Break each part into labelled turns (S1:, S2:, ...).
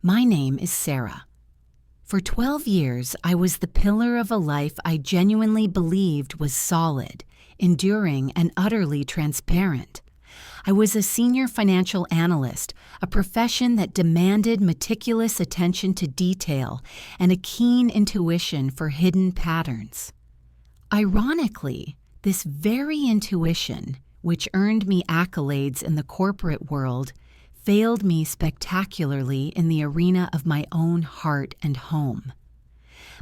S1: My name is Sarah. For 12 years, I was the pillar of a life I genuinely believed was solid, enduring, and utterly transparent. I was a senior financial analyst, a profession that demanded meticulous attention to detail and a keen intuition for hidden patterns. Ironically, this very intuition, which earned me accolades in the corporate world, failed me spectacularly in the arena of my own heart and home.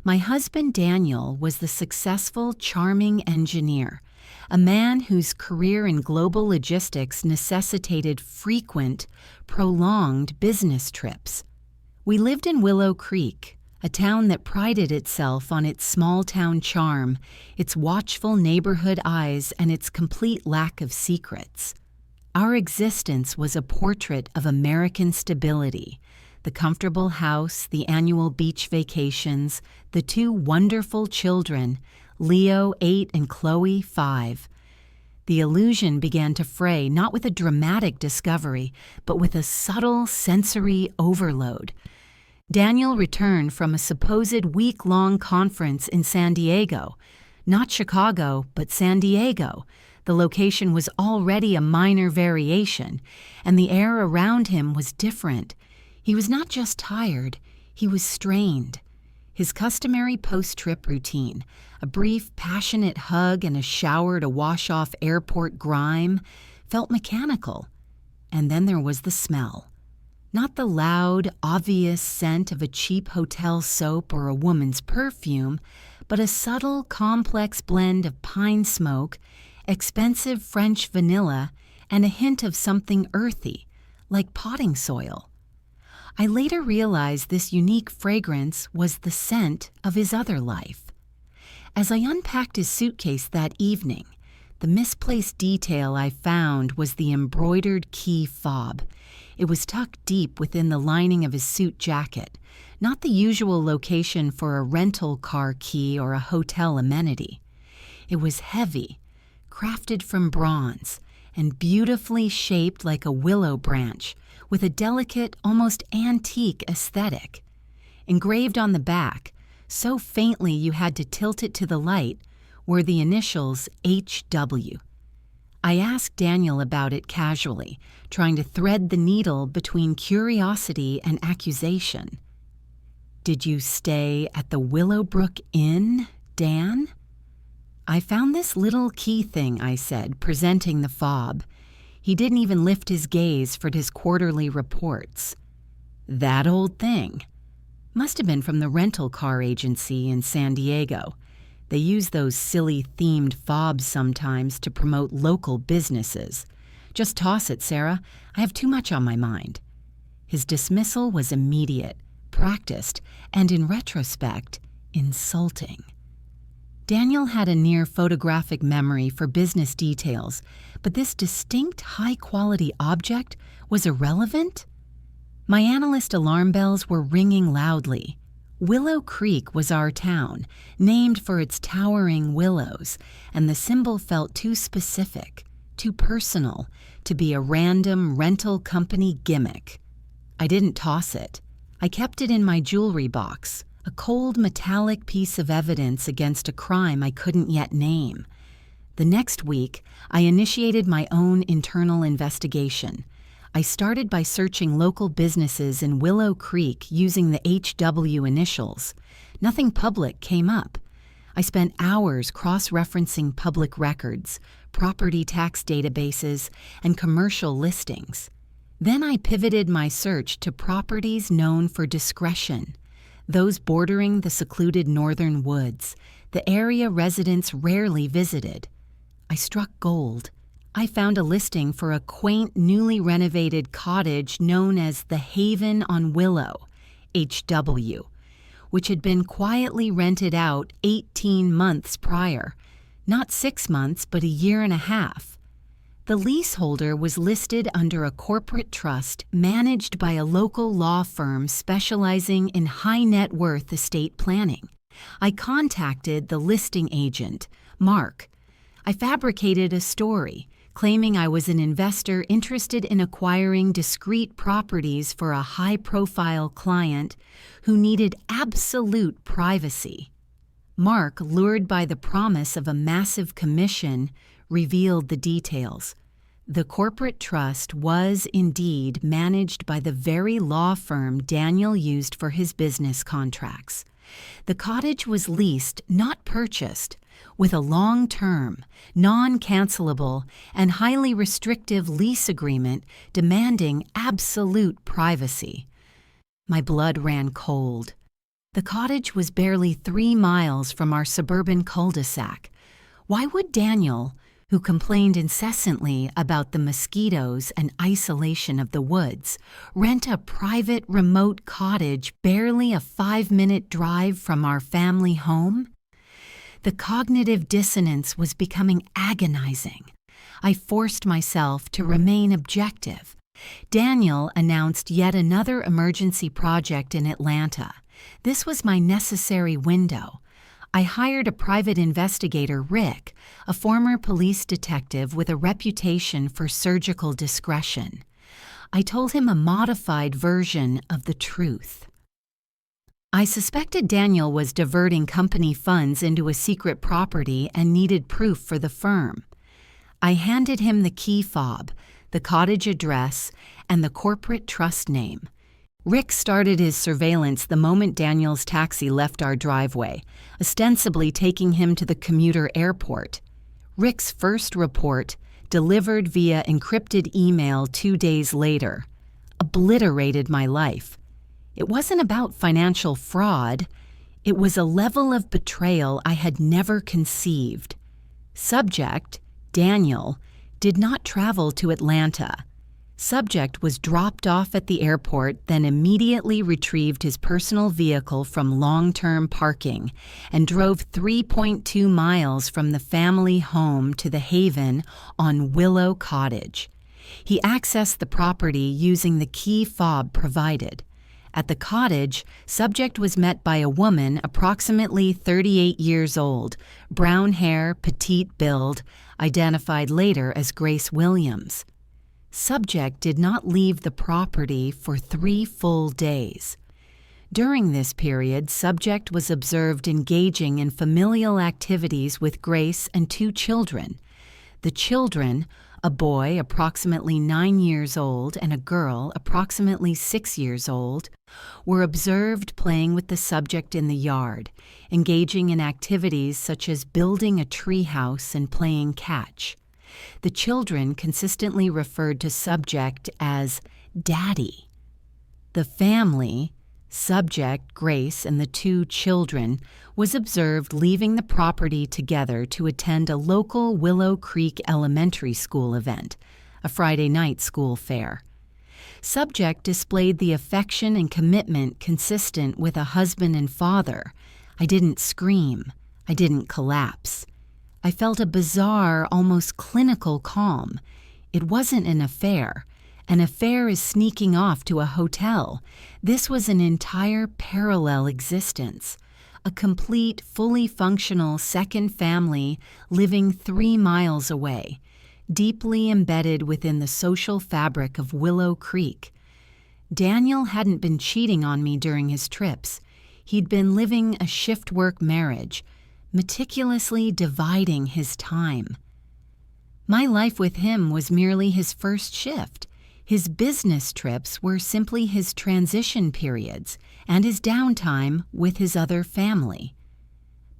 S1: My husband Daniel was the successful, charming engineer, a man whose career in global logistics necessitated frequent, prolonged business trips. We lived in Willow Creek, a town that prided itself on its small-town charm, its watchful neighborhood eyes, and its complete lack of secrets. Our existence was a portrait of American stability: the comfortable house, the annual beach vacations, the two wonderful children, Leo, 8, and Chloe, 5. The illusion began to fray not with a dramatic discovery, but with a subtle sensory overload. Daniel returned from a supposed week-long conference in San Diego. Not Chicago, but San Diego. The location was already a minor variation, and the air around him was different. He was not just tired, he was strained. His customary post-trip routine, a brief, passionate hug and a shower to wash off airport grime, felt mechanical. And then there was the smell. Not the loud, obvious scent of a cheap hotel soap or a woman's perfume, but a subtle, complex blend of pine smoke, expensive French vanilla, and a hint of something earthy, like potting soil. I later realized this unique fragrance was the scent of his other life. As I unpacked his suitcase that evening, the misplaced detail I found was the embroidered key fob. It was tucked deep within the lining of his suit jacket, not the usual location for a rental car key or a hotel amenity. It was heavy, crafted from bronze, and beautifully shaped like a willow branch, with a delicate, almost antique aesthetic. Engraved on the back, so faintly you had to tilt it to the light, were the initials HW. I asked Daniel about it casually, trying to thread the needle between curiosity and accusation. "Did you stay at the Willowbrook Inn, Dan?" "I found this little key thing," I said, presenting the fob. He didn't even lift his gaze for his quarterly reports. "That old thing. Must have been from the rental car agency in San Diego. They use those silly themed fobs sometimes to promote local businesses. Just toss it, Sarah. I have too much on my mind." His dismissal was immediate, practiced, and in retrospect, insulting. Daniel had a near photographic memory for business details, but this distinct high-quality object was irrelevant? My analyst alarm bells were ringing loudly. Willow Creek was our town, named for its towering willows, and the symbol felt too specific, too personal, to be a random rental company gimmick. I didn't toss it. I kept it in my jewelry box, a cold metallic piece of evidence against a crime I couldn't yet name. The next week, I initiated my own internal investigation. I started by searching local businesses in Willow Creek using the HW initials. Nothing public came up. I spent hours cross-referencing public records, property tax databases, and commercial listings. Then I pivoted my search to properties known for discretion, those bordering the secluded northern woods, the area residents rarely visited. I struck gold. I found a listing for a quaint, newly renovated cottage known as the Haven on Willow, HW, which had been quietly rented out 18 months prior. Not 6 months, but a year and a half. The leaseholder was listed under a corporate trust managed by a local law firm specializing in high net worth estate planning. I contacted the listing agent, Mark. I fabricated a story, claiming I was an investor interested in acquiring discrete properties for a high-profile client who needed absolute privacy. Mark, lured by the promise of a massive commission, revealed the details. The corporate trust was indeed managed by the very law firm Daniel used for his business contracts. The cottage was leased, not purchased, with a long-term, non-cancelable, and highly restrictive lease agreement demanding absolute privacy. My blood ran cold. The cottage was barely 3 miles from our suburban cul-de-sac. Why would Daniel, who complained incessantly about the mosquitoes and isolation of the woods, rent a private, remote cottage barely a 5-minute drive from our family home? The cognitive dissonance was becoming agonizing. I forced myself to remain objective. Daniel announced yet another emergency project in Atlanta. This was my necessary window. I hired a private investigator, Rick, a former police detective with a reputation for surgical discretion. I told him a modified version of the truth. I suspected Daniel was diverting company funds into a secret property and needed proof for the firm. I handed him the key fob, the cottage address, and the corporate trust name. Rick started his surveillance the moment Daniel's taxi left our driveway, ostensibly taking him to the commuter airport. Rick's first report, delivered via encrypted email 2 days later, obliterated my life. It wasn't about financial fraud. It was a level of betrayal I had never conceived. Subject, Daniel, did not travel to Atlanta. Subject was dropped off at the airport, then immediately retrieved his personal vehicle from long-term parking and drove 3.2 miles from the family home to the Haven on Willow Cottage. He accessed the property using the key fob provided. At the cottage, Subject was met by a woman approximately 38 years old, brown hair, petite build, identified later as Grace Williams. Subject did not leave the property for 3 full days. During this period, Subject was observed engaging in familial activities with Grace and 2 children. The children, a boy approximately 9 years old and a girl approximately 6 years old, were observed playing with the Subject in the yard, engaging in activities such as building a treehouse and playing catch. The children consistently referred to Subject as Daddy. The family, Subject, Grace, and the 2 children, was observed leaving the property together to attend a local Willow Creek Elementary School event, a Friday night school fair. Subject displayed the affection and commitment consistent with a husband and father. I didn't scream. I didn't collapse. I felt a bizarre, almost clinical calm. It wasn't an affair. An affair is sneaking off to a hotel. This was an entire parallel existence. A complete, fully functional second family living 3 miles away, deeply embedded within the social fabric of Willow Creek. Daniel hadn't been cheating on me during his trips. He'd been living a shift-work marriage, meticulously dividing his time. My life with him was merely his first shift. His business trips were simply his transition periods and his downtime with his other family.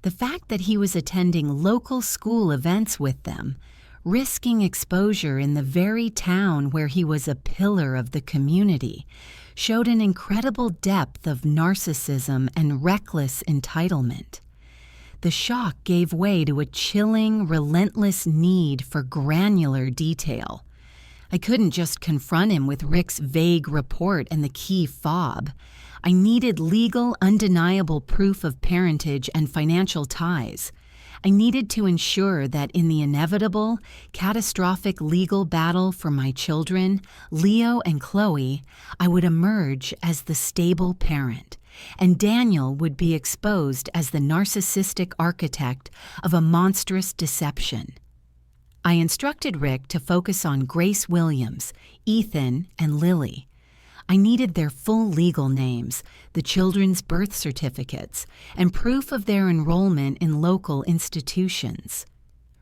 S1: The fact that he was attending local school events with them, risking exposure in the very town where he was a pillar of the community, showed an incredible depth of narcissism and reckless entitlement. The shock gave way to a chilling, relentless need for granular detail. I couldn't just confront him with Rick's vague report and the key fob. I needed legal, undeniable proof of parentage and financial ties. I needed to ensure that in the inevitable, catastrophic legal battle for my children, Leo and Chloe, I would emerge as the stable parent, and Daniel would be exposed as the narcissistic architect of a monstrous deception. I instructed Rick to focus on Grace Williams, Ethan, and Lily. I needed their full legal names, the children's birth certificates, and proof of their enrollment in local institutions.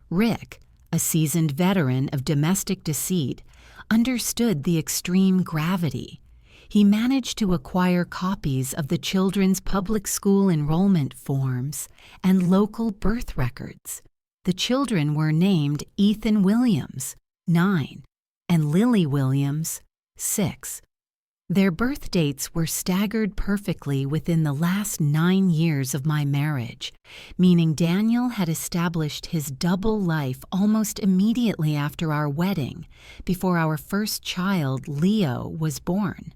S1: Rick, a seasoned veteran of domestic deceit, understood the extreme gravity. He managed to acquire copies of the children's public school enrollment forms and local birth records. The children were named Ethan Williams, 9, and Lily Williams, 6. Their birth dates were staggered perfectly within the last 9 years of my marriage, meaning Daniel had established his double life almost immediately after our wedding, before our first child, Leo, was born.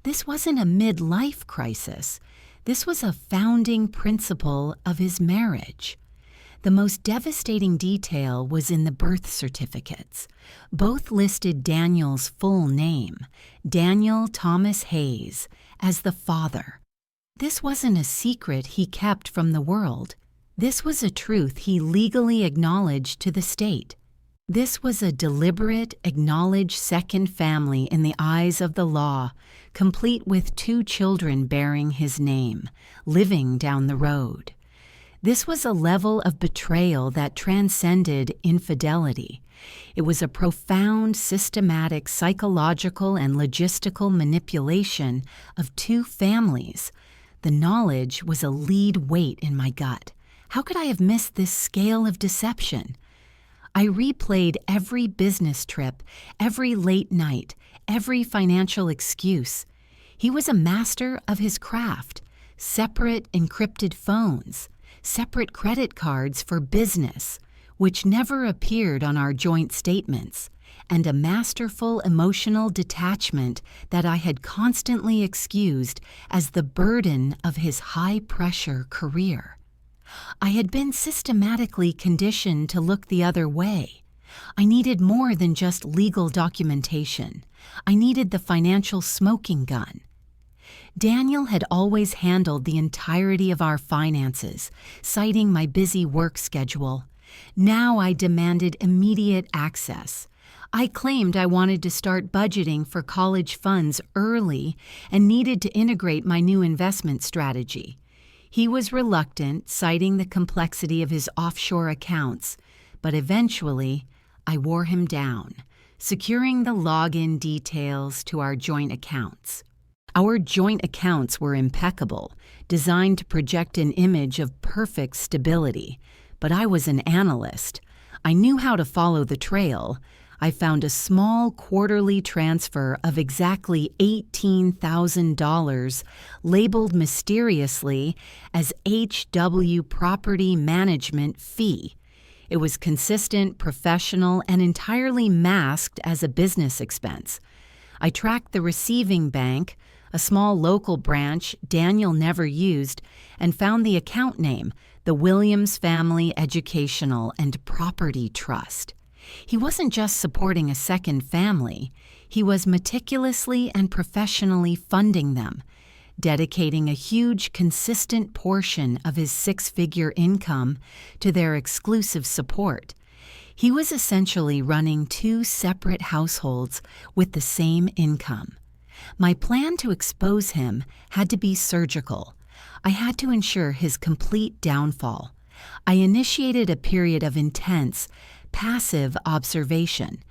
S1: This wasn't a midlife crisis. This was a founding principle of his marriage. The most devastating detail was in the birth certificates. Both listed Daniel's full name, Daniel Thomas Hayes, as the father. This wasn't a secret he kept from the world. This was a truth he legally acknowledged to the state. This was a deliberate, acknowledged second family in the eyes of the law, complete with 2 children bearing his name, living down the road. This was a level of betrayal that transcended infidelity. It was a profound, systematic, psychological, and logistical manipulation of 2 families. The knowledge was a lead weight in my gut. How could I have missed this scale of deception? I replayed every business trip, every late night, every financial excuse. He was a master of his craft. Separate encrypted phones, separate credit cards for business, which never appeared on our joint statements, and a masterful emotional detachment that I had constantly excused as the burden of his high-pressure career. I had been systematically conditioned to look the other way. I needed more than just legal documentation. I needed the financial smoking gun. Daniel had always handled the entirety of our finances, citing my busy work schedule. Now I demanded immediate access. I claimed I wanted to start budgeting for college funds early and needed to integrate my new investment strategy. He was reluctant, citing the complexity of his offshore accounts, but eventually I wore him down, securing the login details to our joint accounts. Our joint accounts were impeccable, designed to project an image of perfect stability, but I was an analyst. I knew how to follow the trail. I found a small quarterly transfer of exactly $18,000 labeled mysteriously as HW Property Management Fee. It was consistent, professional, and entirely masked as a business expense. I tracked the receiving bank, a small local branch Daniel never used, and found the account name, the Williams Family Educational and Property Trust. He wasn't just supporting a second family, he was meticulously and professionally funding them, dedicating a huge, consistent portion of his 6-figure income to their exclusive support. He was essentially running 2 separate households with the same income. My plan to expose him had to be surgical. I had to ensure his complete downfall. I initiated a period of intense, passive observation.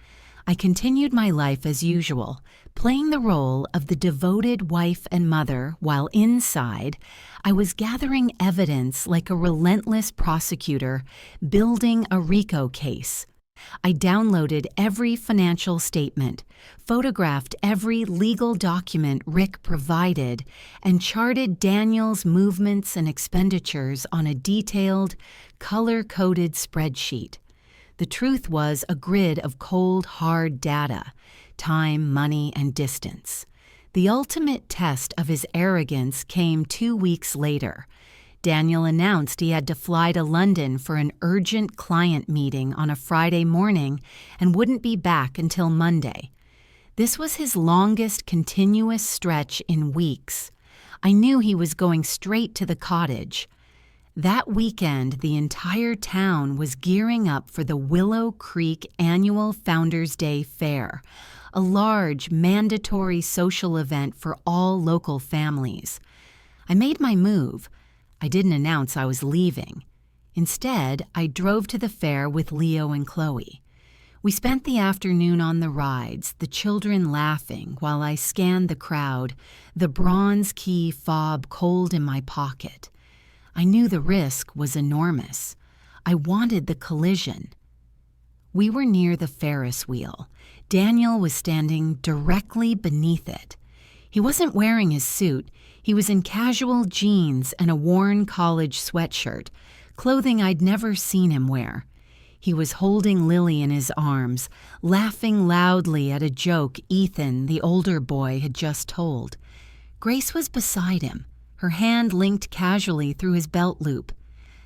S1: I continued my life as usual, playing the role of the devoted wife and mother while inside, I was gathering evidence like a relentless prosecutor building a RICO case. I downloaded every financial statement, photographed every legal document Rick provided, and charted Daniel's movements and expenditures on a detailed, color-coded spreadsheet. The truth was a grid of cold, hard data, time, money, and distance. The ultimate test of his arrogance came 2 weeks later. Daniel announced he had to fly to London for an urgent client meeting on a Friday morning and wouldn't be back until Monday. This was his longest continuous stretch in weeks. I knew he was going straight to the cottage. That weekend, the entire town was gearing up for the Willow Creek annual Founders Day Fair, a large, mandatory social event for all local families. I made my move. I didn't announce I was leaving. Instead, I drove to the fair with Leo and Chloe. We spent the afternoon on the rides, the children laughing while I scanned the crowd, the bronze key fob cold in my pocket. I knew the risk was enormous. I wanted the collision. We were near the Ferris wheel. Daniel was standing directly beneath it. He wasn't wearing his suit. He was in casual jeans and a worn college sweatshirt, clothing I'd never seen him wear. He was holding Lily in his arms, laughing loudly at a joke Ethan, the older boy, had just told. Grace was beside him, her hand linked casually through his belt loop.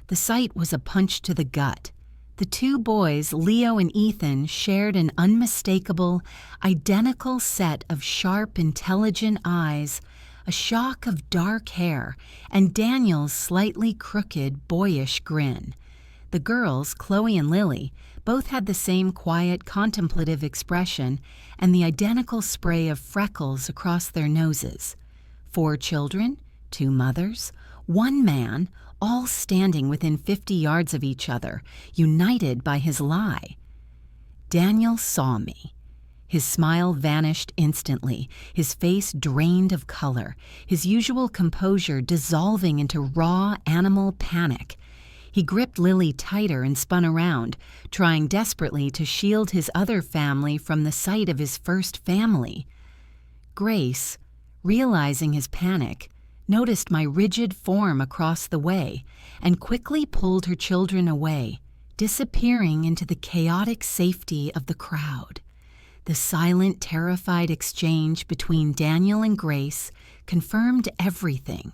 S1: The sight was a punch to the gut. The two boys, Leo and Ethan, shared an unmistakable, identical set of sharp, intelligent eyes, a shock of dark hair, and Daniel's slightly crooked, boyish grin. The girls, Chloe and Lily, both had the same quiet, contemplative expression and the identical spray of freckles across their noses. 4 children, 2 mothers, 1 man, all standing within 50 yards of each other, united by his lie. Daniel saw me. His smile vanished instantly, his face drained of color, his usual composure dissolving into raw animal panic. He gripped Lily tighter and spun around, trying desperately to shield his other family from the sight of his first family. Grace, realizing his panic, noticed my rigid form across the way and quickly pulled her children away, disappearing into the chaotic safety of the crowd. The silent, terrified exchange between Daniel and Grace confirmed everything.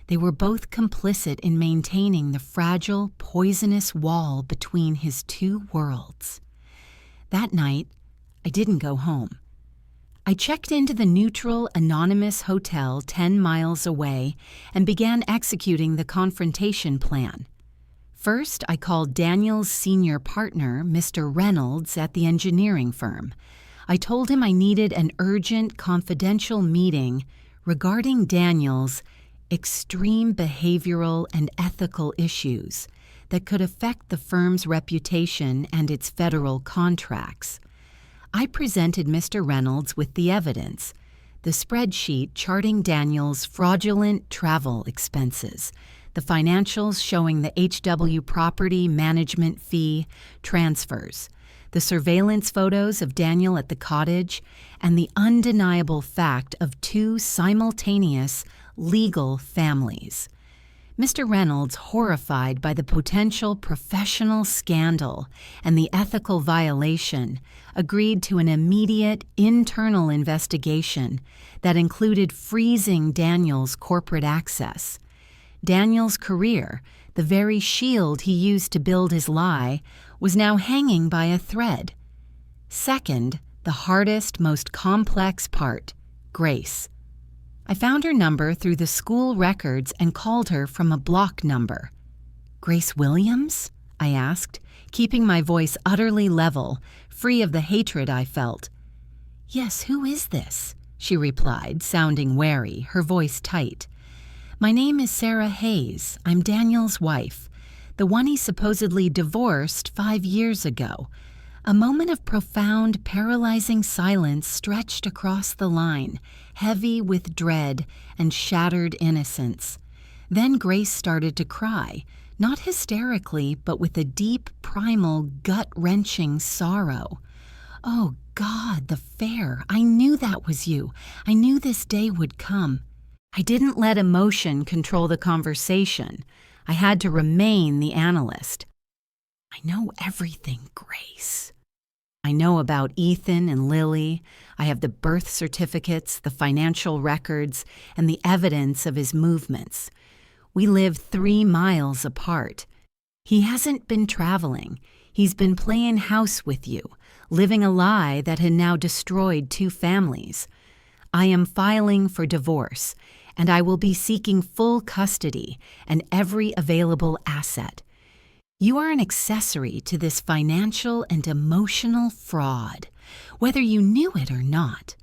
S1: They were both complicit in maintaining the fragile, poisonous wall between his 2 worlds. That night, I didn't go home. I checked into the neutral, anonymous hotel 10 miles away and began executing the confrontation plan. First, I called Daniel's senior partner, Mr. Reynolds, at the engineering firm. I told him I needed an urgent, confidential meeting regarding Daniel's extreme behavioral and ethical issues that could affect the firm's reputation and its federal contracts. I presented Mr. Reynolds with the evidence, the spreadsheet charting Daniel's fraudulent travel expenses, the financials showing the HW property management fee transfers, the surveillance photos of Daniel at the cottage, and the undeniable fact of 2 simultaneous legal families. Mr. Reynolds, horrified by the potential professional scandal and the ethical violation, agreed to an immediate internal investigation that included freezing Daniel's corporate access. Daniel's career, the very shield he used to build his lie, was now hanging by a thread. Second, the hardest, most complex part, Grace. I found her number through the school records and called her from a block number. "Grace Williams?" I asked, keeping my voice utterly level, free of the hatred I felt. "Yes, who is this?" she replied, sounding wary, her voice tight. "My name is Sarah Hayes. I'm Daniel's wife, the one he supposedly divorced 5 years ago." A moment of profound, paralyzing silence stretched across the line, heavy with dread and shattered innocence. Then Grace started to cry, not hysterically, but with a deep, primal, gut-wrenching sorrow. "Oh, God, the fair. I knew that was you. I knew this day would come." I didn't let emotion control the conversation. I had to remain the analyst. "I know everything, Grace. I know about Ethan and Lily. I have the birth certificates, the financial records, and the evidence of his movements. We live 3 miles apart. He hasn't been traveling. He's been playing house with you, living a lie that had now destroyed 2 families. I am filing for divorce, and I will be seeking full custody and every available asset. You are an accessory to this financial and emotional fraud, whether you knew it or not."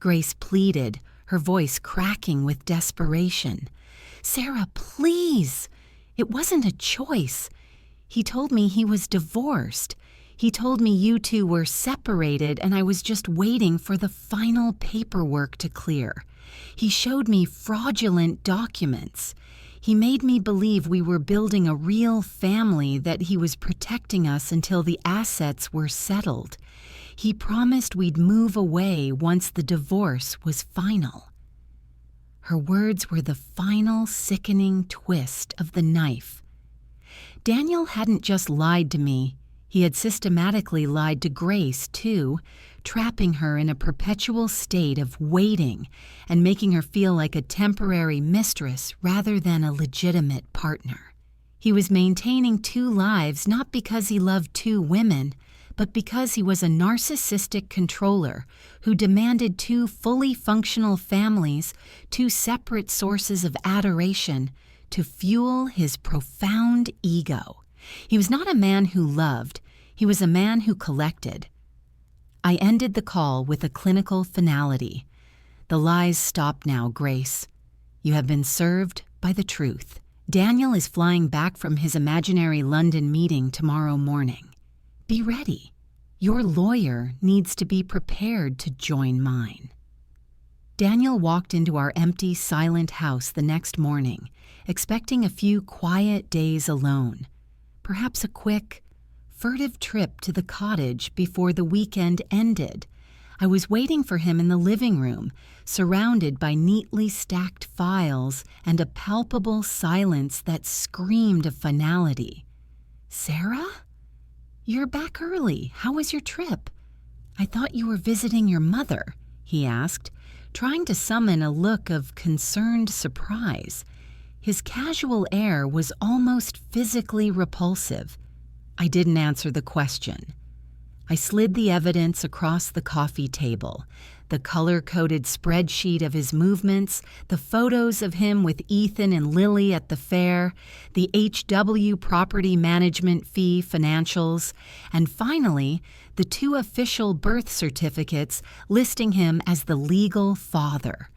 S1: Grace pleaded, her voice cracking with desperation. "Sarah, please! It wasn't a choice. He told me he was divorced. He told me you two were separated and I was just waiting for the final paperwork to clear. He showed me fraudulent documents. He made me believe we were building a real family, that he was protecting us until the assets were settled. He promised we'd move away once the divorce was final." Her words were the final sickening twist of the knife. Daniel hadn't just lied to me. He had systematically lied to Grace, too, trapping her in a perpetual state of waiting and making her feel like a temporary mistress rather than a legitimate partner. He was maintaining two lives not because he loved two women, but because he was a narcissistic controller who demanded two fully functional families, two separate sources of adoration, to fuel his profound ego. He was not a man who loved, he was a man who collected. I ended the call with a clinical finality. "The lies stop now, Grace. You have been served by the truth. Daniel is flying back from his imaginary London meeting tomorrow morning. Be ready. Your lawyer needs to be prepared to join mine." Daniel walked into our empty, silent house the next morning, expecting a few quiet days alone, perhaps a quick, furtive trip to the cottage before the weekend ended. I was waiting for him in the living room, surrounded by neatly stacked files and a palpable silence that screamed of finality. "Sarah? You're back early. How was your trip? I thought you were visiting your mother," he asked, trying to summon a look of concerned surprise. His casual air was almost physically repulsive. I didn't answer the question. I slid the evidence across the coffee table, the color-coded spreadsheet of his movements, the photos of him with Ethan and Lily at the fair, the HW property management fee financials, and finally, the two official birth certificates listing him as the legal father.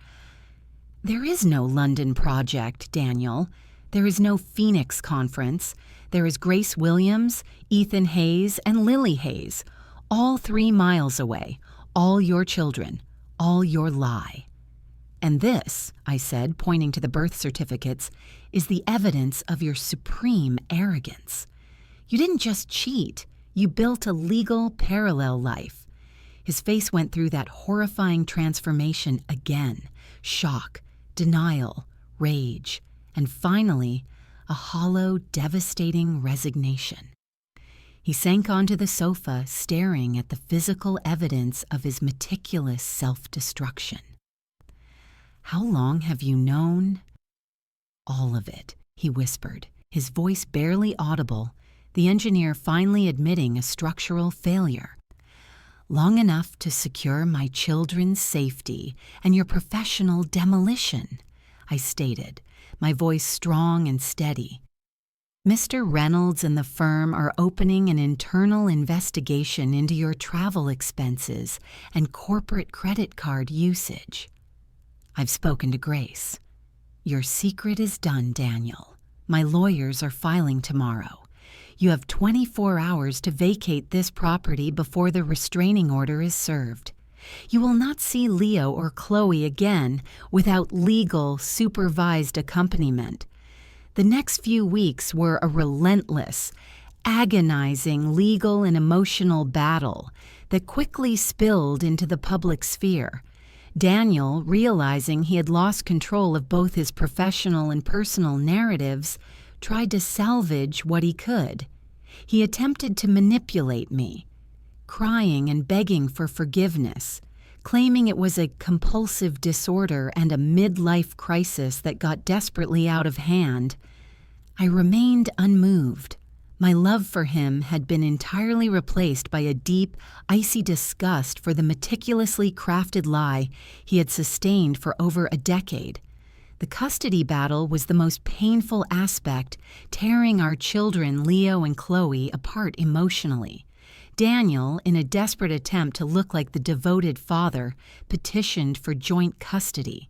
S1: "There is no London project, Daniel. There is no Phoenix conference. There is Grace Williams, Ethan Hayes, and Lily Hayes, all 3 miles away, all your children, all your lie. And this," I said, pointing to the birth certificates, "is the evidence of your supreme arrogance. You didn't just cheat, you built a legal parallel life." His face went through that horrifying transformation again: shock, denial, rage, and finally, a hollow, devastating resignation. He sank onto the sofa, staring at the physical evidence of his meticulous self-destruction. "How long have you known?" "All of it," he whispered, his voice barely audible, the engineer finally admitting a structural failure. "Long enough to secure my children's safety and your professional demolition," I stated, my voice strong and steady. "Mr. Reynolds and the firm are opening an internal investigation into your travel expenses and corporate credit card usage. I've spoken to Grace. Your secret is done, Daniel. My lawyers are filing tomorrow. You have 24 hours to vacate this property before the restraining order is served. You will not see Leo or Chloe again without legal, supervised accompaniment. The next few weeks were a relentless, agonizing legal and emotional battle that quickly spilled into the public sphere. Daniel, realizing he had lost control of both his professional and personal narratives, tried to salvage what he could. He attempted to manipulate me, crying and begging for forgiveness, claiming it was a compulsive disorder and a midlife crisis that got desperately out of hand. I remained unmoved. My love for him had been entirely replaced by a deep, icy disgust for the meticulously crafted lie he had sustained for over a decade. The custody battle was the most painful aspect, tearing our children, Leo and Chloe, apart emotionally. Daniel, in a desperate attempt to look like the devoted father, petitioned for joint custody.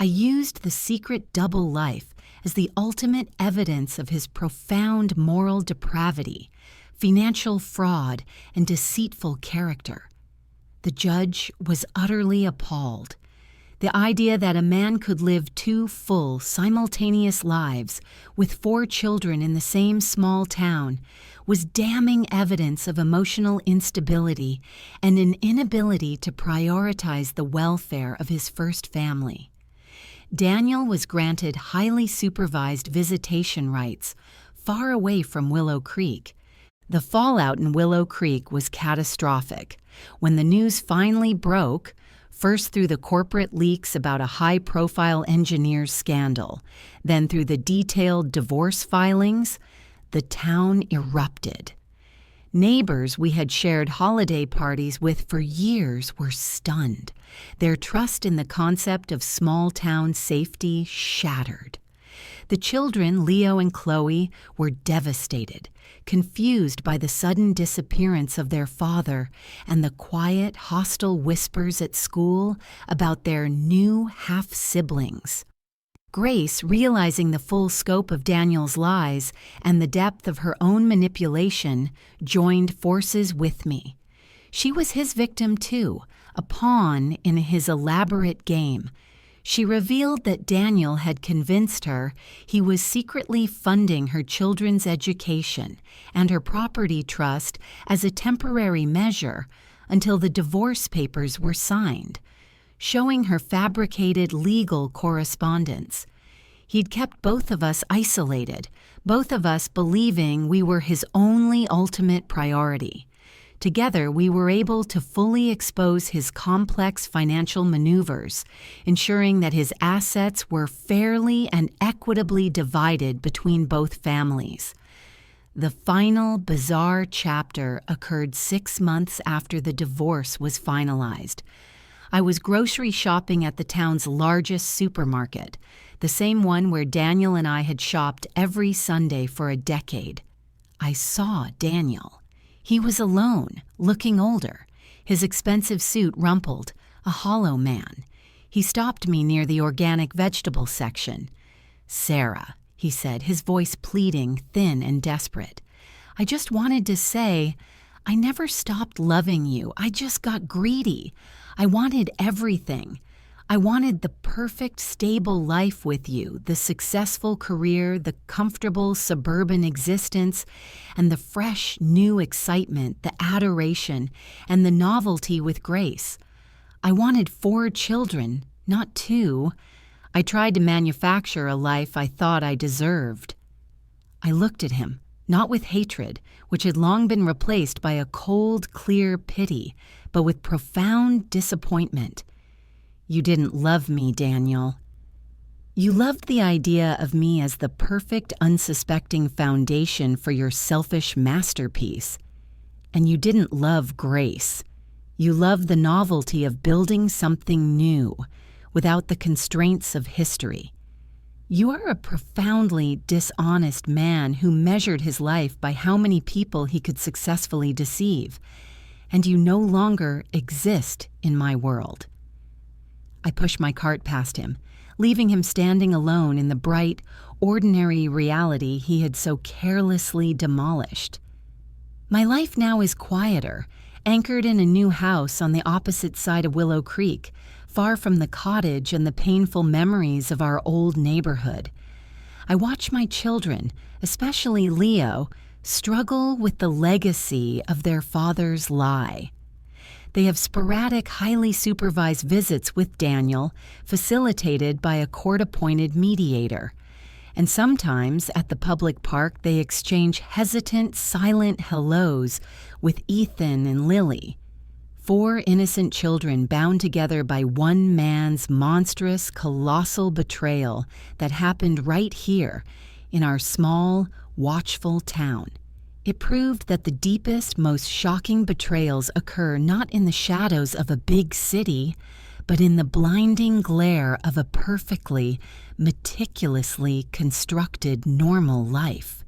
S1: I used the secret double life as the ultimate evidence of his profound moral depravity, financial fraud, and deceitful character. The judge was utterly appalled. The idea that a man could live two full, simultaneous lives with 4 children in the same small town was damning evidence of emotional instability and an inability to prioritize the welfare of his first family. Daniel was granted highly supervised visitation rights far away from Willow Creek. The fallout in Willow Creek was catastrophic. When the news finally broke, first through the corporate leaks about a high-profile engineer's scandal, then through the detailed divorce filings, the town erupted. Neighbors we had shared holiday parties with for years were stunned, their trust in the concept of small-town safety shattered. The children, Leo and Chloe, were devastated, confused by the sudden disappearance of their father and the quiet, hostile whispers at school about their new half-siblings. Grace, realizing the full scope of Daniel's lies and the depth of her own manipulation, joined forces with me. She was his victim too, a pawn in his elaborate game. She revealed that Daniel had convinced her he was secretly funding her children's education and her property trust as a temporary measure until the divorce papers were signed, showing her fabricated legal correspondence. He'd kept both of us isolated, both of us believing we were his only ultimate priority. Together, we were able to fully expose his complex financial maneuvers, ensuring that his assets were fairly and equitably divided between both families. The final bizarre chapter occurred 6 months after the divorce was finalized. I was grocery shopping at the town's largest supermarket, the same one where Daniel and I had shopped every Sunday for a decade. I saw Daniel. He was alone, looking older, his expensive suit rumpled, a hollow man. He stopped me near the organic vegetable section. "Sarah," he said, his voice pleading, thin and desperate. "I just wanted to say, I never stopped loving you. I just got greedy. I wanted everything. I wanted the perfect, stable life with you, the successful career, the comfortable suburban existence, and the fresh, new excitement, the adoration, and the novelty with Grace. I wanted 4 children, not 2. I tried to manufacture a life I thought I deserved." I looked at him, not with hatred, which had long been replaced by a cold, clear pity, but with profound disappointment. "You didn't love me, Daniel. You loved the idea of me as the perfect, unsuspecting foundation for your selfish masterpiece. And you didn't love Grace. You loved the novelty of building something new, without the constraints of history. You are a profoundly dishonest man who measured his life by how many people he could successfully deceive, and you no longer exist in my world." I pushed my cart past him, leaving him standing alone in the bright, ordinary reality he had so carelessly demolished. My life now is quieter, anchored in a new house on the opposite side of Willow Creek, far from the cottage and the painful memories of our old neighborhood. I watch my children, especially Leo, struggle with the legacy of their father's lie. They have sporadic, highly supervised visits with Daniel, facilitated by a court-appointed mediator. And sometimes, at the public park, they exchange hesitant, silent hellos with Ethan and Lily. 4 innocent children bound together by one man's monstrous, colossal betrayal that happened right here in our small, watchful town. It proved that the deepest, most shocking betrayals occur not in the shadows of a big city, but in the blinding glare of a perfectly, meticulously constructed normal life.